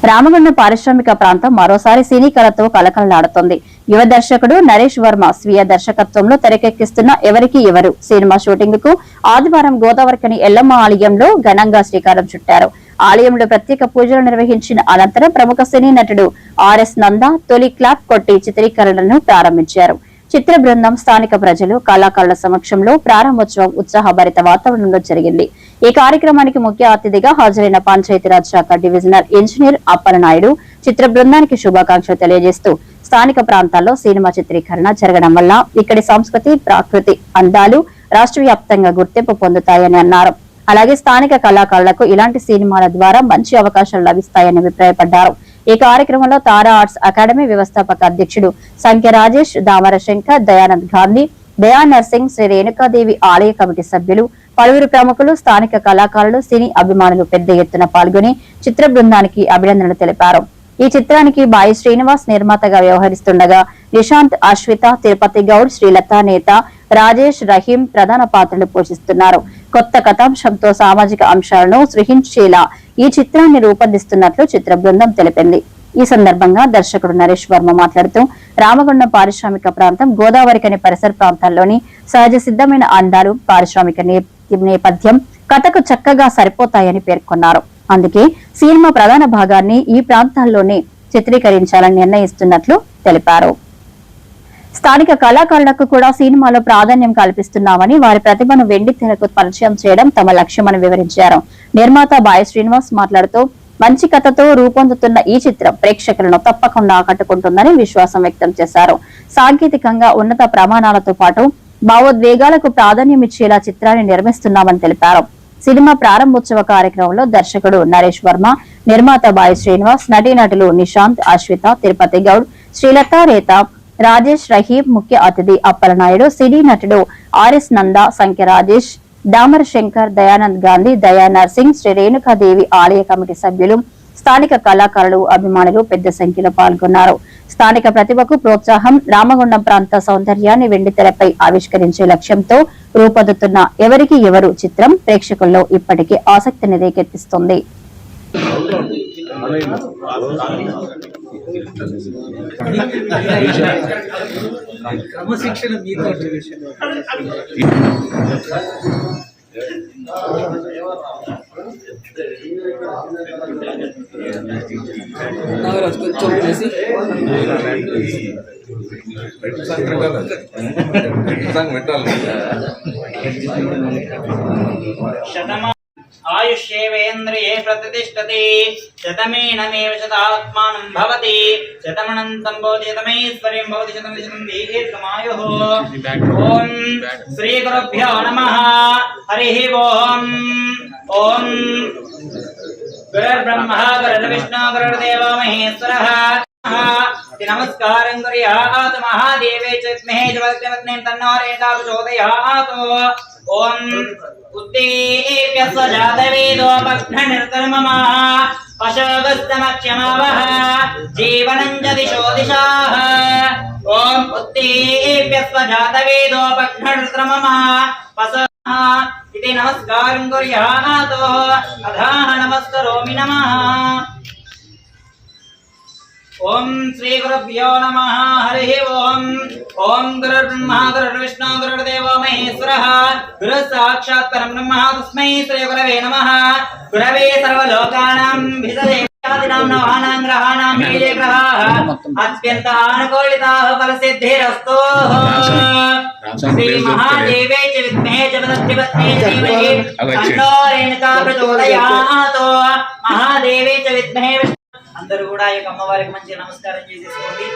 రామగుండం పారిశ్రామిక ప్రాంతం మరోసారి సినీ కళతో కలకలలాడుతోంది. యువ దర్శకుడు నరేష్ వర్మ స్వీయ దర్శకత్వంలో తెరకెక్కిస్తున్న ఎవరికి ఎవరు సినిమా షూటింగ్ కు ఆదివారం గోదావరికని ఎల్లమ్మ ఆలయంలో ఘనంగా శ్రీకారం చుట్టారు. ఆలయంలో ప్రత్యేక పూజలు నిర్వహించిన అనంతరం ప్రముఖ సినీ నటుడు ఆర్ఎస్ నందా తొలి క్లాప్ కొట్టి చిత్రీకరణను ప్రారంభించారు. చిత్ర బృందం, స్థానిక ప్రజలు, కళాకారుల సమక్షంలో ప్రారంభోత్సవం ఉత్సాహభరిత వాతావరణంలో జరిగింది. ఈ కార్యక్రమానికి ముఖ్య అతిథిగా హాజరైన పంచాయతీరాజ్ శాఖ డివిజనల్ ఇంజనీర్ అప్పలనాయుడు చిత్ర బృందానికి శుభాకాంక్షలు తెలియజేస్తూ స్థానిక ప్రాంతాల్లో సినిమా చిత్రీకరణ జరగడం వల్ల ఇక్కడి సంస్కృతి, ప్రాకృతి అందాలు రాష్ట్ర వ్యాప్తంగా గుర్తింపు పొందుతాయని అన్నారు. అలాగే స్థానిక కళాకారులకు ఇలాంటి సినిమాల ద్వారా మంచి అవకాశాలు లభిస్తాయని అభిప్రాయపడ్డారు. ఈ కార్యక్రమంలో తారా ఆర్ట్స్ అకాడమీ వ్యవస్థాపక అధ్యక్షుడు సంఖ్య రాజేష్, దామర శంకర్, దయానంద్ గాంధీ, దయా నర్సింగ్, శ్రీ రేణుకాదేవి ఆలయ కమిటీ సభ్యులు, పలువురు ప్రముఖులు, స్థానిక కళాకారులు, సినీ అభిమానులు పెద్ద ఎత్తున పాల్గొని చిత్ర బృందానికి అభినందనలు తెలిపారు. ఈ చిత్రానికి బాయి శ్రీనివాస్ నిర్మాతగా వ్యవహరిస్తుండగా నిశాంత్, అశ్విత, తిరుపతి గౌడ్, శ్రీలత, నేత రాజేష్, రహీం ప్రధాన పాత్రలు పోషిస్తున్నారు. కొత్త కథాంశంతో సామాజిక అంశాలను సృష్టించేలా ఈ చిత్రాన్ని రూపొందిస్తున్నట్లు చిత్ర బృందం తెలిపింది. ఈ సందర్భంగా దర్శకుడు నరేష్ వర్మ మాట్లాడుతూ రామగుండం పారిశ్రామిక ప్రాంతం, గోదావరికని పరిసర ప్రాంతాల్లోని సహజ సిద్ధమైన అందాలు, పారిశ్రామిక నేపథ్యం కథకు చక్కగా సరిపోతాయని పేర్కొన్నారు. అందుకే సినిమా ప్రధాన భాగాన్ని ఈ ప్రాంతాల్లోనే చిత్రీకరించాలని నిర్ణయిస్తున్నట్లు తెలిపారు. స్థానిక కళాకారులకు కూడా సినిమాలో ప్రాధాన్యం కల్పిస్తున్నామని, వారి ప్రతిభను వెండి తెరకు పరిచయం చేయడం తమ లక్ష్యమని వివరించారు. నిర్మాత బాయి శ్రీనివాస్ మాట్లాడుతూ మంచి కథతో రూపొందుతున్న ఈ చిత్రం ప్రేక్షకులను తప్పకుండా ఆకట్టుకుంటుందని విశ్వాసం వ్యక్తం చేశారు. సాంకేతికంగా ఉన్నత ప్రమాణాలతో పాటు భావోద్వేగాలకు ప్రాధాన్యం ఇచ్చేలా చిత్రాన్ని నిర్మిస్తున్నామని తెలిపారు. సినిమా ప్రారంభోత్సవ కార్యక్రమంలో దర్శకుడు నరేష్ వర్మ, నిర్మాత బాయి శ్రీనివాస్, నటీనటులు నిశాంత్, అశ్విత, తిరుపతి గౌడ్, శ్రీలత, రేత, రాజేష్, రహీం, ముఖ్య అతిథి అప్పలనాయుడు, సినీ నటుడు ఆర్ఎస్ నందా, సంఖ్య రాజేష్, దామర శంకర్, దయానంద్ గాంధీ, దయా నర్సింగ్, శ్రీ రేణుకాదేవి ఆలయ కమిటీ సభ్యులు, స్థానిక కళాకారులు, అభిమానులు పెద్ద సంఖ్యలో పాల్గొన్నారు. స్థానిక ప్రతిభకు ప్రోత్సాహం, రామగుండం ప్రాంత సౌందర్యాన్ని వెండితెరపై ఆవిష్కరించే లక్ష్యంతో రూపొందుతున్న ఎవరికి ఎవరు చిత్రం ప్రేక్షకుల్లో ఇప్పటికే ఆసక్తిని రేకెత్తిస్తుంది. క్రమశిక్షణ మీతో నాగరాజ్ కొంచెం చేసి आयुष्येवेन्द्रिये प्रतिष्ठति शतमेनमेव शतात्मानं भवति शतमनन्तं भवति शतमैश्वर्यं भवति शतं शतं दीर्घमायुः। ॐ श्रीगुरुभ्यो नमः। हरिः ॐ। ॐ गुरुर्ब्रह्मा गुरुर्विष्णुः गुरुर्देवो महेश्वरः। नमस्कारं कुर्यात् महादेवे च विद्महे जगत्पत्नीं तन्नो रेता प्रचोदयात्। ॐ उत्तेभ्यः स्वजातवेदो भग्ननिर्तर्ममः पशवस्तमक्षमावः जीवनं च दिशो दिशाः। ॐ उत्तेभ्यः स्वजातवेदो भग्ननिर्तर्ममः पशवः इति नमस्कारं कुर्यात्। अधः नमस्करोमि नमः। ओम श्री गुरुभ्यो नमः। हरिः ओम। ओम गुरुर्ब्रह्मा गुरुर्विष्णुः गुरुर्देवो महेश्वरः गुरु साक्षात् परब्रह्म तस्मै श्री गुरवे नमः। गुरवे सर्वलोकानां भिषजे आदिनां नवानां ग्रहाणां मीले ग्रहाः अत्यन्त अनुकूलिताः फलसिद्धिरस्तु। श्री महादेवे च विद्महे च वदन्ति धीमहि तन्नो रेणुका प्रचोदयात्। महादेवे च विद्महे అందరూ కూడా ఈ అమ్మవారికి మంచి నమస్కారం చేసేసుకోండి.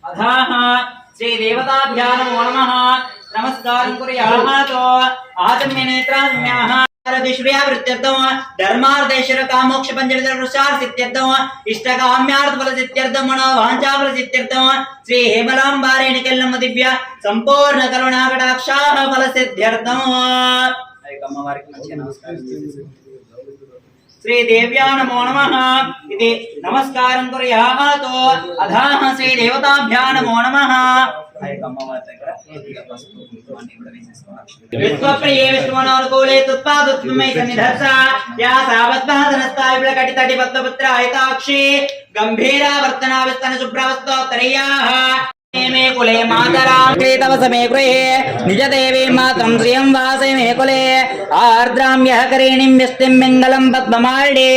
అథాః శ్రీ దేవతాభ్యో నమో నమః. నమస్కారం కుర్యాత్. ఆచమ్య నేత్రామ్యాః దిశ్వ్యావృత్యర్థం ధర్మార్థేశ్వర కామోక్ష పంచవిధ పురుషార్థ సిద్ధ్యర్థం ఇష్టకామ్యార్థ ఫల సిద్ధ్యర్థం మనోవాంఛాఫల సిద్ధ్యర్థం శ్రీ హేమలాంబారేణికెల్లమ్మ దివ్య సంపూర్ణ కరుణా కటాక్షాః ఫల సిద్ధ్యర్థం. అమ్మవారికి మంచి నమస్కారం చేసేసుకోండి. श्री देव्या नमो नमः इति नमस्कारं कुर्यात्। अधः श्री देवताभ्यः नमो नमः। विश्वप्रिये विष्णुमनोनुकूले तुत्पादुत्वमयि सन्निधत्सा या सावद्भासनस्ता कटितटि पद्मपुत्र हिताक्षी गंभीरा वर्तना विस्तन शुभ्रवस्तोत्तरीयाः मे कुले मातरां तव समे गृहे निज देवी मात्रं श्रियं वासे मे कुले आर्द्रां यः करेणीं व्यस्तिं मङ्गलं पद्ममाल्ये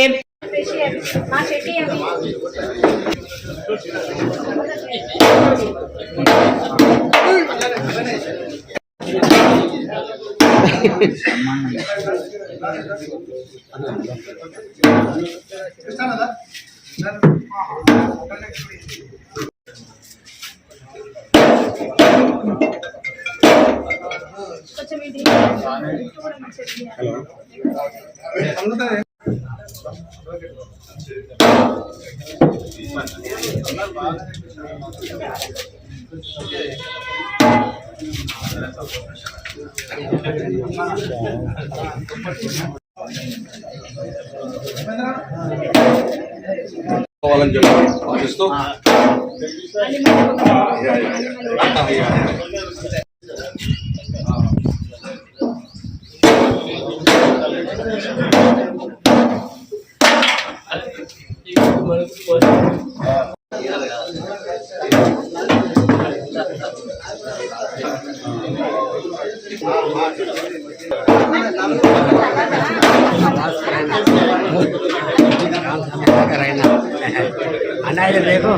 देखो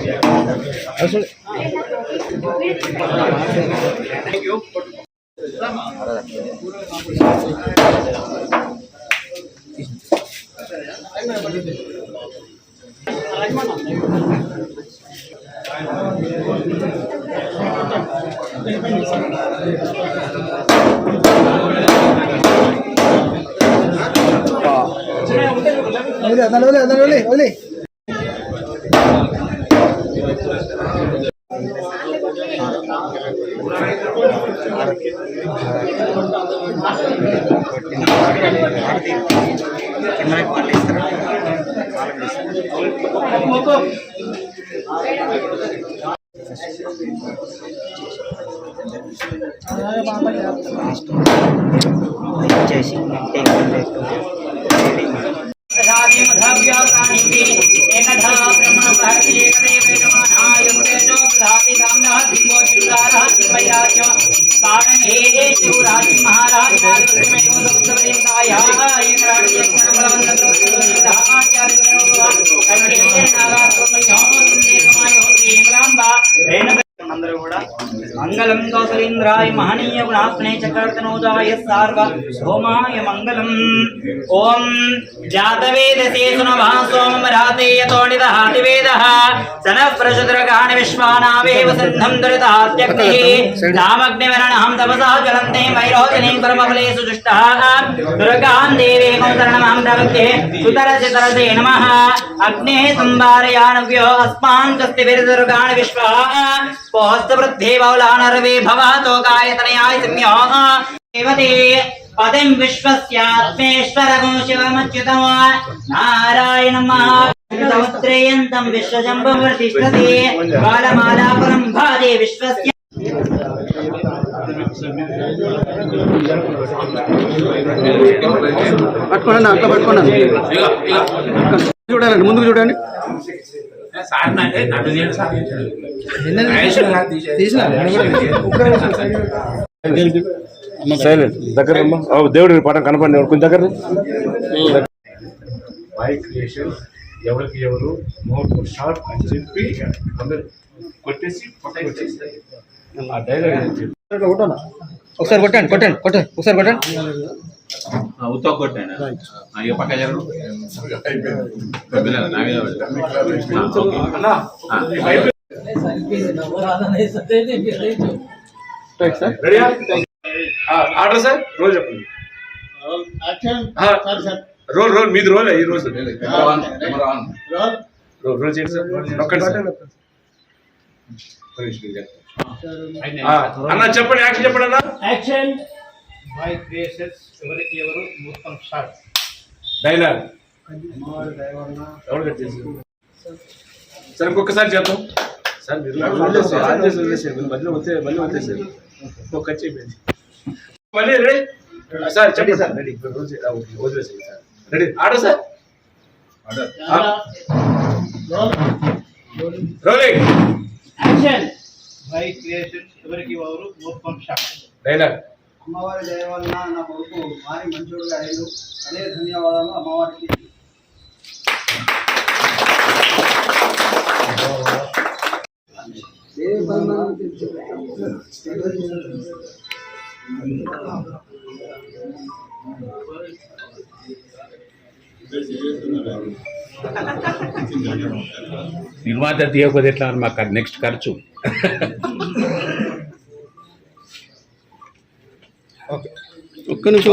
ओले मंगलम कौसलेन्द्राय महनीय गुणात्मने चक्रवर्तनोजाय सार्वभौमाय मंगलम। ओम जातवेदसे सुनवः सोममराते यतोनितः हातिवेदः सनः प्रशुद्रगान विश्वानावेव सिद्धं दुरितात्यग्निः नामग्निवरणं तपसा ज्वलन्ते वैरोचनीं परमफलेषु जुष्टः दुर्गां देवीं शरणमहं प्रपद्ये सुतरसे तरसे नमः। अग्नेः संवारयानव्यो अस्मान् कस्तिभिर्दुर्गान् विश्वः पोस्तवृद्धे बहुलानर्वे भवातो गायतनयाय सम्योः देवते पतिं विश्वस्यात्मेश्वरगो शिवमच्युतं नारायणं समुद्रेयन्तं विश्वजम्बं प्रतिष्ठते बालमालापुरं भादे विश्वस्य పట్టుకోండి అంతా పట్టుకోండి చూడాలండి ముందుకు చూడండి సైలెంట్ దగ్గర దేవుడి పటం కనపడి కొంచెం దగ్గర ఎవరికి ఎవరు మోర్ షార్ట్ అని చెప్పి అందరు కొట్టేసి పక్కన వచ్చేస్తాయి ఆ డైలాగ్ ఒకసారి కొట్టండి కొట్టండి కొట్టండి ఒకసారి కొట్టండి ఉత్తా కొట్టాను ఇక పక్క జరగదు ఆర్డర్ సార్ రోల్ చెప్పండి రోల్ రోల్ మీది రోల్ ఈ రోజు రోల్ చేయండి సార్ ఒక్కటి అన్న చెప్పండి యాక్షన్ చెప్పండి అన్న యాక్షన్ మై క్రియేషన్స్ ఎవరికి ఎవరు మొత్తం షార్ట్ డైలాగ్ ఎవరు కట్ చేసి సార్ ఇంకొకసారి చేద్దాం సార్ మీరు మధ్యలో వచ్చే సార్ ఇంకొక చెప్పండి మళ్ళీ రెడీ సార్ చెప్పండి సార్ రెడీ వదిలేసేయండి sir ready order sir rolling action. By creations ఎవరికి ఎవరు మూర్ఖం షాట్. డైలాగ్. అమ్మవారి దయ వలన నా కొడుకు మారి మంచోడుగా అయ్యాడు. అదే ధన్యవాదాలు అమ్మవారికి. నిర్మాత తీయకపోతే ఎట్లా మాకు నెక్స్ట్ ఖర్చు. ఒక్క నిమిషం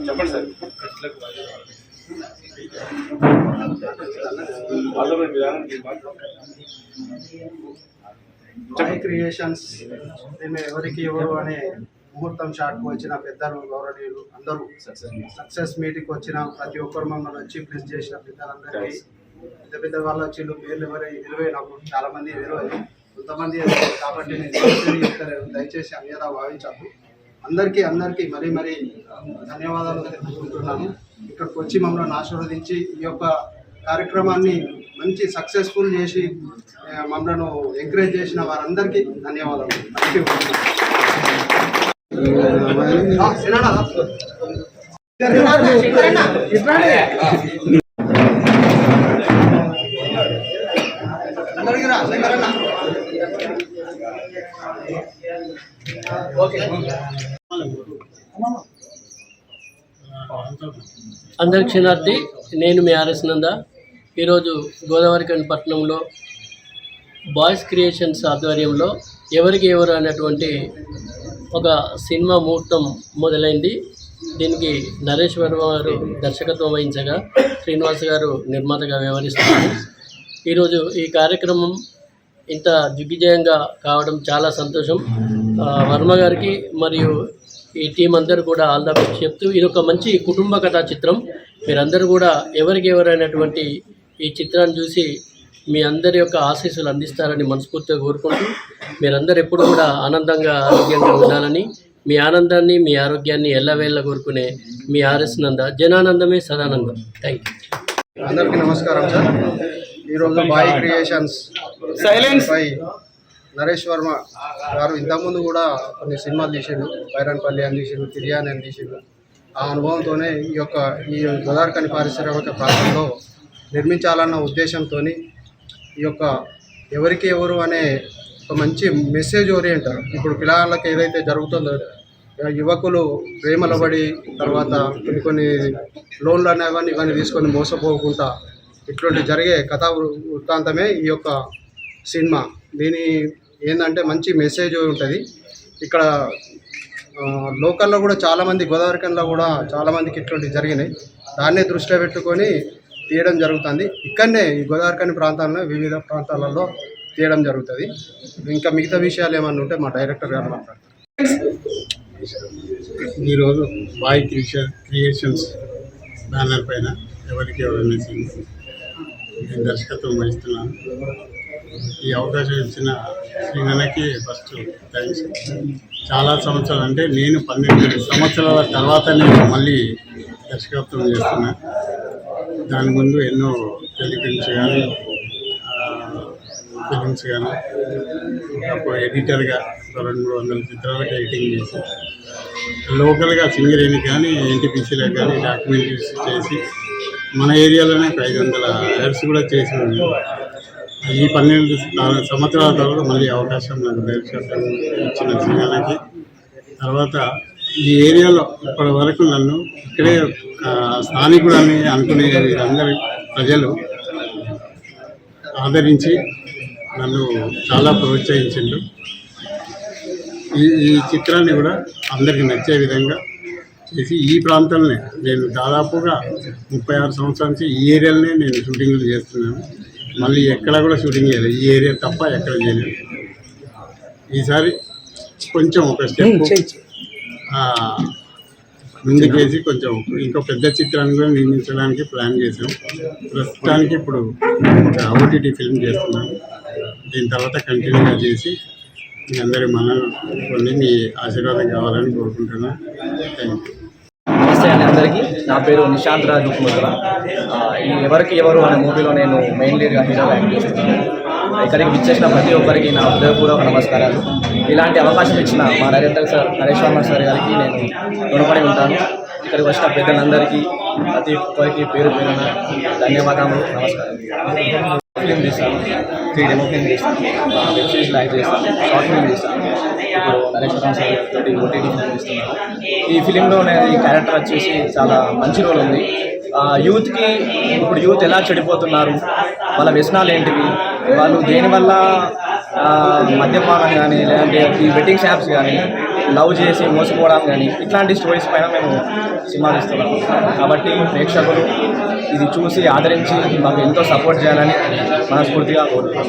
చెప్పండి సార్. బాయ్ క్రియేషన్స్ మేము ఎవరికి ఎవరు అనే ముహూర్తం షాట్కు వచ్చిన పెద్దలు గౌరవనీయులు అందరూ సక్సెస్ మీటింగ్కి వచ్చిన ప్రతి ఒక్కరు మమ్మల్ని వచ్చి బ్లెస్ చేసిన పెద్దలందరికీ పెద్ద వాళ్ళు వచ్చి పేర్లు ఎవరు నాకు చాలా మంది తెలియదు, కొంతమంది కాబట్టి నేను చెప్తలేను, దయచేసి అన్యదా భావించద్దు. అందరికీ మరీ ధన్యవాదాలు తెలుపుకుంటున్నాను. ఇక్కడికి వచ్చి మమ్మల్ని ఆశీర్వదించి ఈ యొక్క కార్యక్రమాన్ని మంచి సక్సెస్ఫుల్ చేసి మమ్మల్ని ఎంకరేజ్ చేసిన వారందరికీ ధన్యవాదాలు. అందరి క్షణార్థి, నేను మీ ఆర్ఎస్ నంద. ఈరోజు గోదావరిఖని పట్టణంలో బాయ్స్ క్రియేషన్స్ ఆధ్వర్యంలో ఎవరికి ఎవరు అనేటువంటి ఒక సినిమా ముహూర్తం మొదలైంది. దీనికి నరేష్ వర్మ గారు దర్శకత్వం వహించగా శ్రీనివాస్ గారు నిర్మాతగా వ్యవహరిస్తున్నారు. ఈరోజు ఈ కార్యక్రమం ఇంత దిగ్విజయంగా కావడం చాలా సంతోషం. వర్మ గారికి మరియు ఈ టీం అందరూ కూడా ఆల్ ద బెస్ట్ చెప్తూ, ఇది ఒక మంచి కుటుంబ కథా చిత్రం. మీరందరూ కూడా ఎవరికి ఎవరైనటువంటి ఈ చిత్రాన్ని చూసి మీ అందరి యొక్క ఆశీస్సులు అందిస్తారని మనస్ఫూర్తిగా కోరుకుంటూ, మీరందరూ ఎప్పుడు కూడా ఆనందంగా ఆరోగ్యంగా ఉండాలని, మీ ఆనందాన్ని మీ ఆరోగ్యాన్ని ఎల్లవేళ్ళ కోరుకునే మీ ఆర్ఎస్ నంద. జనానందమే సదానందం. Thank you. అందరికీ నమస్కారం సార్. ఈరోజు బాయ్ క్రియేషన్స్ పై నరేష్ వర్మ గారు ఇంతకుముందు కూడా కొన్ని సినిమాలు తీసిండు. బైరన్పల్లి అని తీసిండు, తిరియాని అని తీసిండు. ఆ అనుభవంతోనే ఈ గోదావరిఖని పారిశ్రామిక ప్రాంతంలో నిర్మించాలన్న ఉద్దేశంతో ఈ యొక్క ఎవరికి ఎవరు అనే ఒక మంచి మెసేజ్ ఓరియంటర్, ఇప్పుడు పిల్లలకి ఏదైతే జరుగుతుందో, యువకులు ప్రేమలో పడి తర్వాత కొన్ని లోన్లు అనేవన్నీ ఇవన్నీ తీసుకొని మోసపోకుండా ఇట్లాంటి జరిగే కథా వృత్తాంతమే ఈ యొక్క సినిమా. దీని ఏంటంటే మంచి మెసేజ్ ఉంటుంది. ఇక్కడ లోకల్లో కూడా చాలామంది, గోదావరిఖనిలో కూడా చాలామందికి ఇట్లాంటివి జరిగినాయి. దాన్నే దృష్టిలో పెట్టుకొని తీయడం జరుగుతుంది. ఇక్కడనే ఈ గోదావరిఖని ప్రాంతాల్లో వివిధ ప్రాంతాలలో తీయడం జరుగుతుంది. ఇంకా మిగతా విషయాలు ఏమన్నా ఉంటే మా డైరెక్టర్ గారు మాట్లాడతారు. ఈరోజు బాయ్ క్రియేషన్స్ బ్యానర్ పైన ఎవరికి ఎవరైనా నేను దర్శకత్వం వహిస్తున్నాను. ఈ అవకాశం ఇచ్చిన శ్రీనన్నకి ఫస్ట్ థ్యాంక్స్. చాలా సంవత్సరాలు, అంటే నేను 12 సంవత్సరాల తర్వాత నేను మళ్ళీ దర్శకత్వం చేస్తున్నా. దాని ముందు ఎన్నో టెలిఫిల్మ్స్ కానీ ఫిలిమ్స్ కానీ అప్పుడు ఎడిటర్గా 200-300 చిత్రాలకు ఎడిటింగ్ చేసి, లోకల్గా సింగరేణి కానీ ఎన్టీపీసీలకు కానీ డాక్యుమెంటరీస్ చేసి, మన ఏరియాలోనే 500 యాడ్స్ కూడా చేసి ఉంది. ఈ 12 సంవత్సరాల తర్వాత మళ్ళీ అవకాశం నాకు దర్శకత్వం ఇచ్చిన సినిమాలకి. తర్వాత ఈ ఏరియాలో ఇప్పటి వరకు నన్ను ఇక్కడే స్థానికుడని అనుకునే వీరందరి ప్రజలు ఆదరించి నన్ను చాలా ప్రోత్సహించిండు. ఈ చిత్రాన్ని కూడా అందరికీ నచ్చే విధంగా చేసి, ఈ ప్రాంతంలోనే నేను దాదాపుగా 36 సంవత్సరాల నుంచి ఈ ఏరియాలోనే నేను షూటింగ్లు చేస్తున్నాను. మళ్ళీ ఎక్కడ కూడా షూటింగ్ చేయలేదు, ఈ ఏరియా తప్ప ఎక్కడ చేయలేదు. ఈసారి కొంచెం ఒక స్టెప్ ముందుకేసి కొంచెం ఇంకో పెద్ద చిత్రాన్ని కూడా నిర్మించడానికి ప్లాన్ చేసాం. ప్రస్తుతానికి ఇప్పుడు ఒక ఓటీటీ ఫిల్మ్ చేస్తున్నాను. దీని తర్వాత కంటిన్యూగా చేసి మీ అందరి మన కొన్ని మీ ఆశీర్వాదం కావాలని కోరుకుంటున్నాను. Thank you. నమస్తే అండి అందరికీ. నా పేరు నిశాంత్ రాజ్ ముద్ర. ఈ ఎవరికి ఎవరు అనే మూవీలో నేను మెయిన్ లీడ్గా హీరోగా యాక్ట్ చేస్తున్నాను. ఇక్కడికి విచ్చేసిన ప్రతి ఒక్కరికి నా హృదయపూర్వక నమస్కారాలు. ఇలాంటి అవకాశం ఇచ్చిన మా director sir Naresh Varma sir గారికి నేను రుణపడి ఉంటాను. ఇక్కడికి వచ్చిన పెద్దలందరికీ ప్రతి ఒక్కరికి పేరు పేరున ధన్యవాదాలు, నమస్కారం. ఫిలిం తీస్తాను, 3 డెమో ఫిలిం తీస్తాను, వెబ్ సిరీస్లో యాక్ట్ చేస్తాను, షార్ట్ ఫిలిం తీస్తాను. ఇప్పుడు నరేష్ వర్మ సార్ తోటి ఓటీటీ ఫిలిం తీస్తున్నాను. ఈ ఫిలింలో ఈ క్యారెక్టర్ వచ్చేసి చాలా మంచి రోల్ ఉంది. యూత్కి ఇప్పుడు యూత్ ఎలా చెడిపోతున్నారు, వాళ్ళ వ్యసనాలు ఏంటివి, వాళ్ళు దేనివల్ల మద్యపానం కానీ లేదంటే ఈ బెట్టింగ్ షాప్స్ కానీ లవ్ చేసి మోసపోవడం కానీ ఇట్లాంటి స్టోరీస్ పైన మేము సినిమా తీస్తున్నాము. కాబట్టి ప్రేక్షకులు ఇది చూసి ఆదరించి మాకు ఎంతో సపోర్ట్ చేయాలని మనస్ఫూర్తిగా కోరుతున్నాం.